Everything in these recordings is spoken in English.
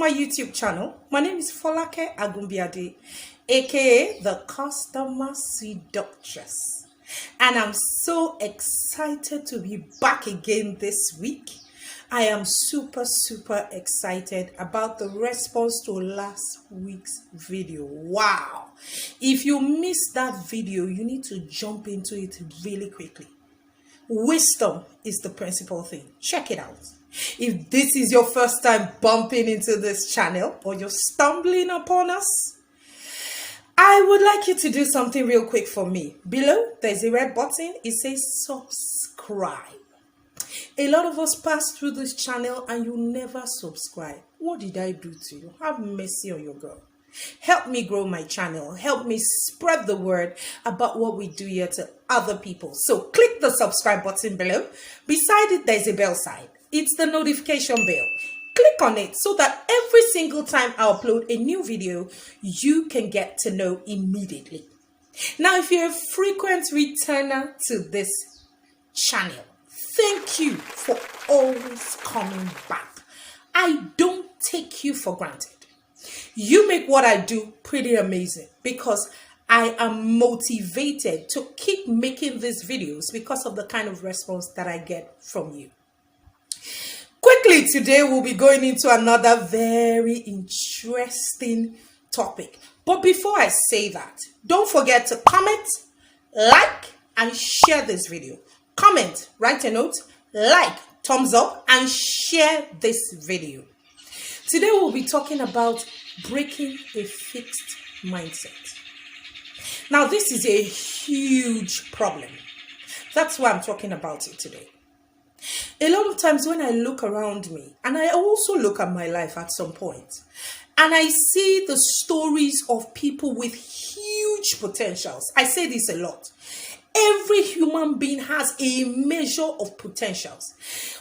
my YouTube channel. My name is Folake Agumbiade, aka the Customer Seductress. And I'm so excited to be back again this week. I am super excited about the response to last week's video. Wow. If you missed that video, you need to jump into it really quickly. Wisdom is the principal thing. Check it out. If this is your first time bumping into this channel or you're stumbling upon us, I would like you to do something real quick for me. Below, there's a red button. It says subscribe. A lot of us pass through this channel and you never subscribe. What did I do to you? Have mercy on your girl. Help me grow my channel. Help me spread the word about what we do here to other people. So click the subscribe button below. Beside it, there's a bell sign. It's the notification bell. Click on it so that every single time I upload a new video, you can get to know immediately. Now, if you're a frequent returner to this channel, thank you for always coming back. I don't take you for granted. You make what I do pretty amazing because I am motivated to keep making these videos because of the kind of response that I get from you. Quickly, today we'll be going into another very interesting topic. But before I say that, don't forget to comment, like, and share this video. Comment, write a note, like, thumbs up, and share this video. Today we'll be talking about breaking a fixed mindset. Now, this is a huge problem. That's why I'm talking about it today. A lot of times when I look around me, and I also look at my life at some point, and I see the stories of people with huge potentials. I say this a lot. Every human being has a measure of potentials.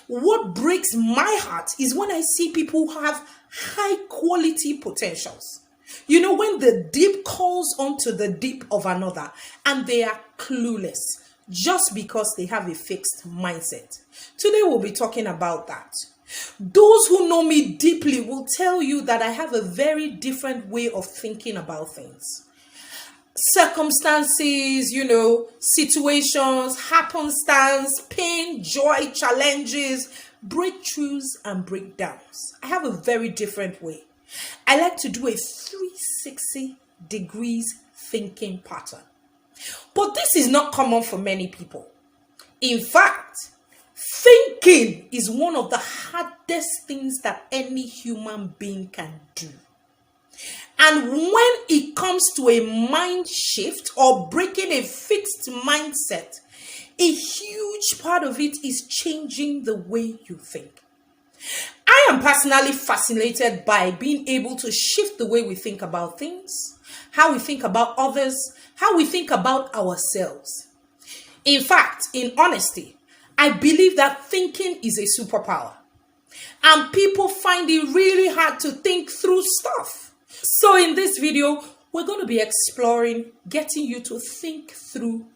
What breaks my heart is when I see people who have high quality potentials. You know, when the deep calls onto the deep of another and they are clueless just because they have a fixed mindset. Today we'll be talking about that. Those who know me deeply will tell you that I have a very different way of thinking about things. Circumstances, situations, happenstance, pain, joy, challenges, breakthroughs, and breakdowns. I have a very different way. I like to do a 360 degrees thinking pattern. But this is not common for many people. In fact, thinking is one of the hardest things that any human being can do. And when it comes to a mind shift or breaking a fixed mindset, a huge part of it is changing the way you think. I am personally fascinated by being able to shift the way we think about things, how we think about others, how we think about ourselves. In fact, in honesty, I believe that thinking is a superpower. And people find it really hard to think through stuff. So in this video, we're going to be exploring getting you to think through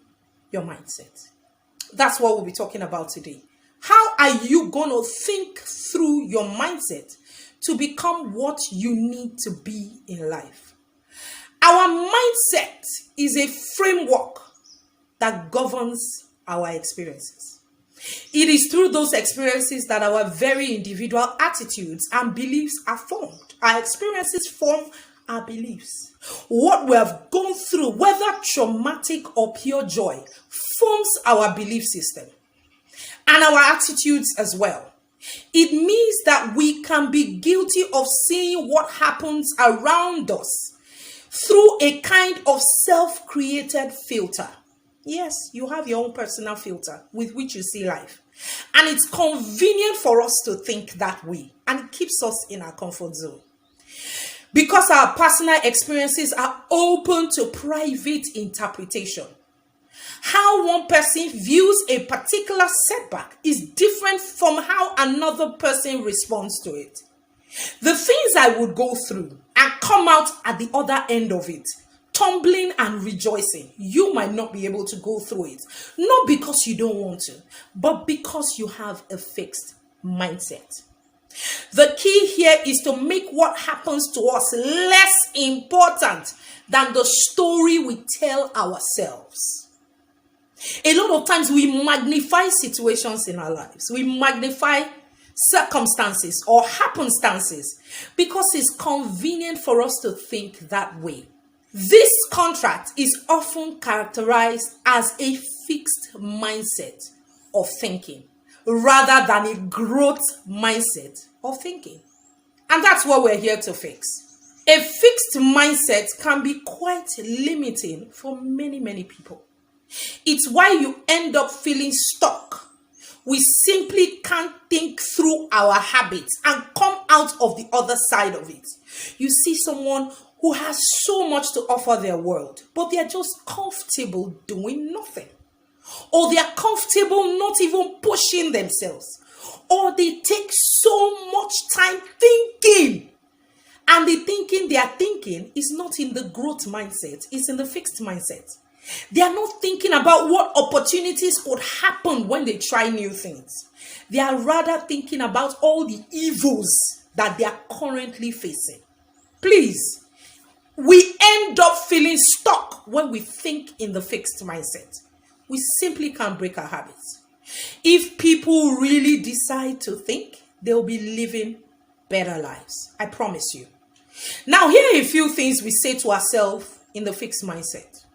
your mindset. That's what we'll be talking about today. How are you going to think through your mindset to become what you need to be in life? Our mindset is a framework that governs our experiences. It is through those experiences that our very individual attitudes and beliefs are formed. Our experiences form our beliefs. What we have gone through, whether traumatic or pure joy, forms our belief system and our attitudes as well. It means that we can be guilty of seeing what happens around us through a kind of self-created filter. Yes, you have your own personal filter with which you see life. And it's convenient for us to think that way. And it keeps us in our comfort zone. Because our personal experiences are open to private interpretation. How one person views a particular setback is different from how another person responds to it. The things I would go through and come out at the other end of it, tumbling and rejoicing, you might not be able to go through it. Not because you don't want to, but because you have a fixed mindset. The key here is to make what happens to us less important than the story we tell ourselves. A lot of times we magnify situations in our lives. We magnify circumstances or happenstances because it's convenient for us to think that way. This contract is often characterized as a fixed mindset of thinking rather than a growth mindset of thinking. And that's what we're here to fix. A fixed mindset can be quite limiting for many, many people. It's why you end up feeling stuck. We simply can't think through our habits and come out of the other side of it. You see someone who has so much to offer their world, but they're just comfortable doing nothing. Or they're comfortable not even pushing themselves. Or they take so much time thinking. And the thinking they are thinking is not in the growth mindset, it's in the fixed mindset. They are not thinking about what opportunities could happen when they try new things. They are rather thinking about all the evils that they are currently facing. Please, we end up feeling stuck when we think in the fixed mindset. We simply can't break our habits. If people really decide to think, they'll be living better lives. I promise you. Now, here are a few things we say to ourselves in the fixed mindset.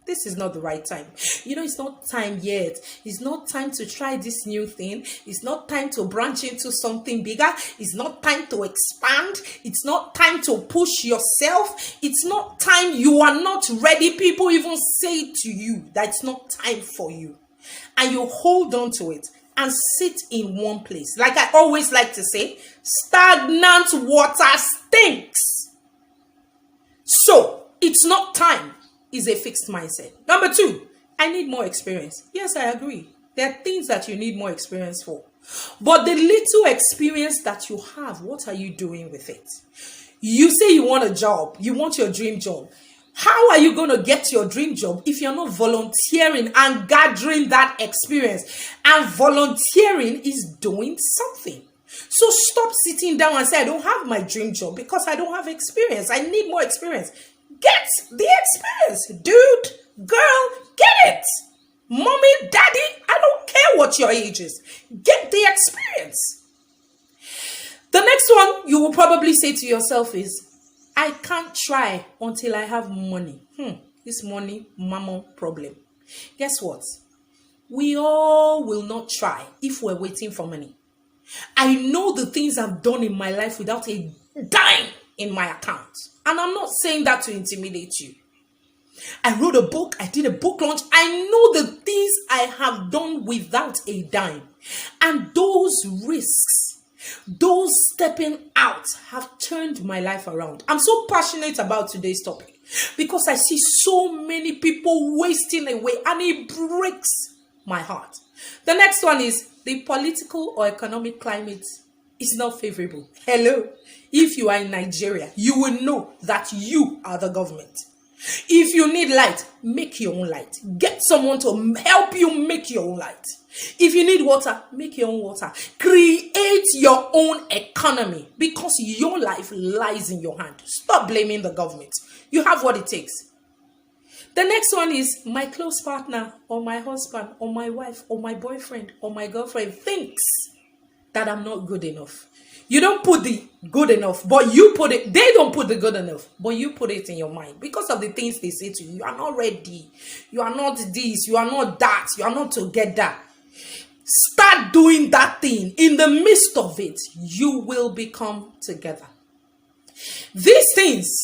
This is not the right time. It's not time yet. It's not time to try this new thing. It's not time to branch into something bigger. It's not time to expand. It's not time to push yourself. It's not time. You are not ready. People even say to you that it's not time for you. And you hold on to it and sit in one place. Like I always like to say, stagnant water stinks. So, it's not time. Is a fixed mindset. Number 2, I need more experience. Yes, I agree. There are things that you need more experience for. But the little experience that you have, what are you doing with it? You say you want a job. You want your dream job. How are you going to get your dream job if you're not volunteering and gathering that experience? And volunteering is doing something. So stop sitting down and say, I don't have my dream job because I don't have experience. I need more experience. Get the experience, dude, girl, get it. Mommy, daddy, I don't care what your age is. Get the experience. The next one you will probably say to yourself is, I can't try until I have money. This money, mama problem. Guess what? We all will not try if we're waiting for money. I know the things I've done in my life without a dime in my account. And I'm not saying that to intimidate you. I wrote a book. I did a book launch. I know the things I have done without a dime. And those risks, those stepping out have turned my life around. I'm so passionate about today's topic because I see so many people wasting away and it breaks my heart. The next one is the political or economic climate is not favorable. Hello. If you are in Nigeria, you will know that you are the government. If you need light, make your own light. Get someone to help you make your own light. If you need water, make your own water. Create your own economy because your life lies in your hand. Stop blaming the government. You have what it takes. The next one is my close partner or my husband or my wife or my boyfriend or my girlfriend thinks that I'm not good enough. You don't put the good enough, but you put it. They don't put the good enough, but you put it in your mind because of the things they say to you. You are not ready. You are not this. You are not that. You are not together. Start doing that thing. In the midst of it, you will become together. These things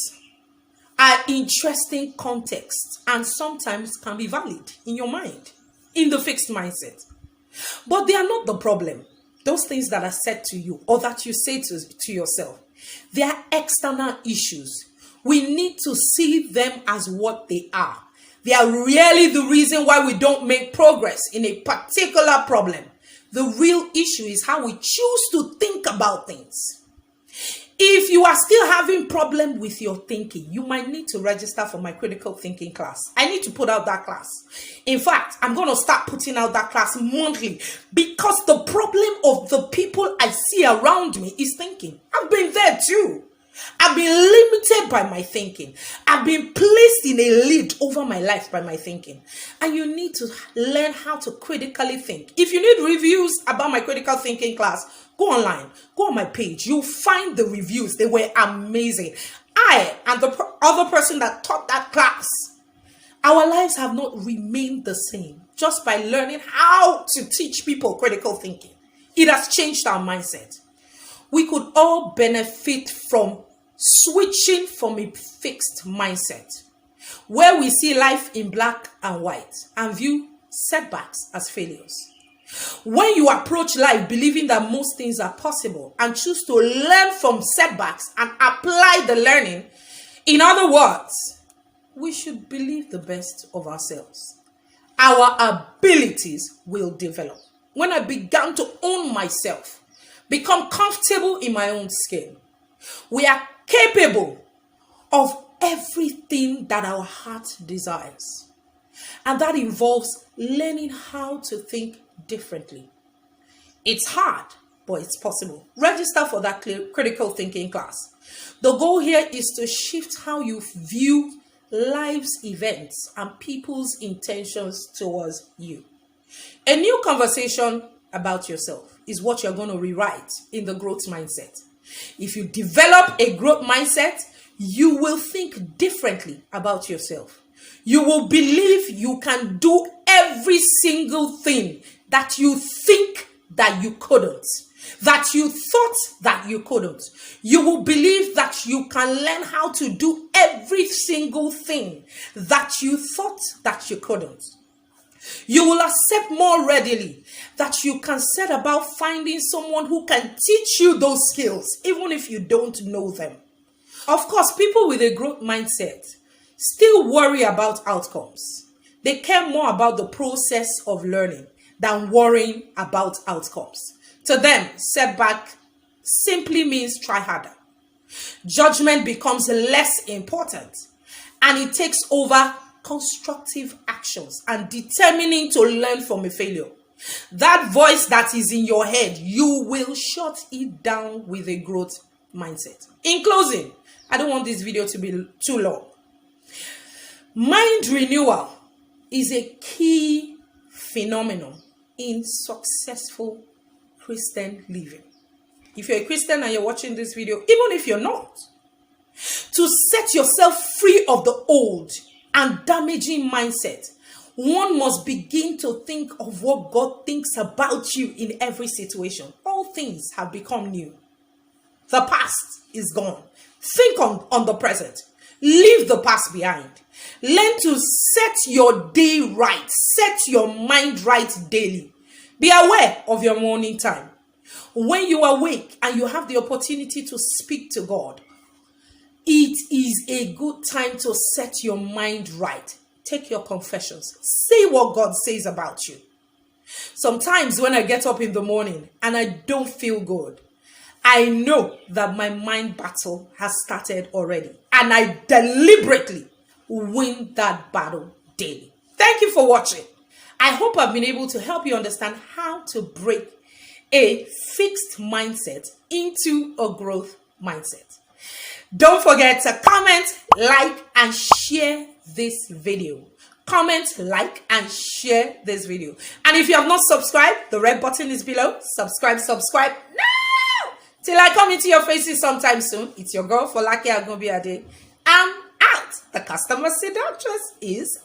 are interesting contexts and sometimes can be valid in your mind, in the fixed mindset. But they are not the problem. Those things that are said to you or that you say to yourself, they are external issues. We need to see them as what they are. They are really the reason why we don't make progress in a particular problem. The real issue is how we choose to think about things. If you are still having problem with your thinking, you might need to register for my critical thinking class. I need to put out that class. In fact, I'm going to start putting out that class monthly because the problem of the people I see around me is thinking. I've been there too. I've been limited by my thinking. I've been placed in a lead over my life by my thinking. And you need to learn how to critically think. If you need reviews about my critical thinking class, go online, go on my page. You'll find the reviews. They were amazing. I and the other person that taught that class, our lives have not remained the same just by learning how to teach people critical thinking. It has changed our mindset. We could all benefit from switching from a fixed mindset where we see life in black and white and view setbacks as failures. When you approach life believing that most things are possible and choose to learn from setbacks and apply the learning, in other words, we should believe the best of ourselves. Our abilities will develop. When I began to own myself, become comfortable in my own skin, we are capable of everything that our heart desires. And that involves learning how to think differently. It's hard, but it's possible. Register for that critical thinking class. The goal here is to shift how you view life's events and people's intentions towards you. A new conversation about yourself is what you're going to rewrite in the growth mindset. If you develop a growth mindset, you will think differently about yourself. You will believe you can do every single thing that you think that you couldn't, that you thought that you couldn't. You will believe that you can learn how to do every single thing that you thought that you couldn't. You will accept more readily that you can set about finding someone who can teach you those skills, even if you don't know them. Of course, people with a growth mindset still worry about outcomes. They care more about the process of learning than worrying about outcomes. To them, setback simply means try harder. Judgment becomes less important, and it takes over constructive actions and determining to learn from a failure. That voice that is in your head, you will shut it down with a growth mindset. In closing, I don't want this video to be too long. Mind renewal is a key phenomenon in successful Christian living. If you're a Christian and you're watching this video, even if you're not, to set yourself free of the old and damaging mindset, one must begin to think of what God thinks about you in every situation. All things have become new. The past is gone. Think on the present. Leave the past behind. Learn to set your day right. Set your mind right daily. Be aware of your morning time. When you awake and you have the opportunity to speak to God, it is a good time to set your mind right. Take your confessions. Say what God says about you. Sometimes when I get up in the morning and I don't feel good, I know that my mind battle has started already. And I deliberately win that battle daily. Thank you for watching. I hope I've been able to help you understand how to break a fixed mindset into a growth mindset. Don't forget to comment, like, and share this video. Comment, like, and share this video. And if you have not subscribed, the red button is below. Subscribe now! Till I come into your faces sometime soon. It's your girl, Folake Agunbiade. I'm out. The customer seductress is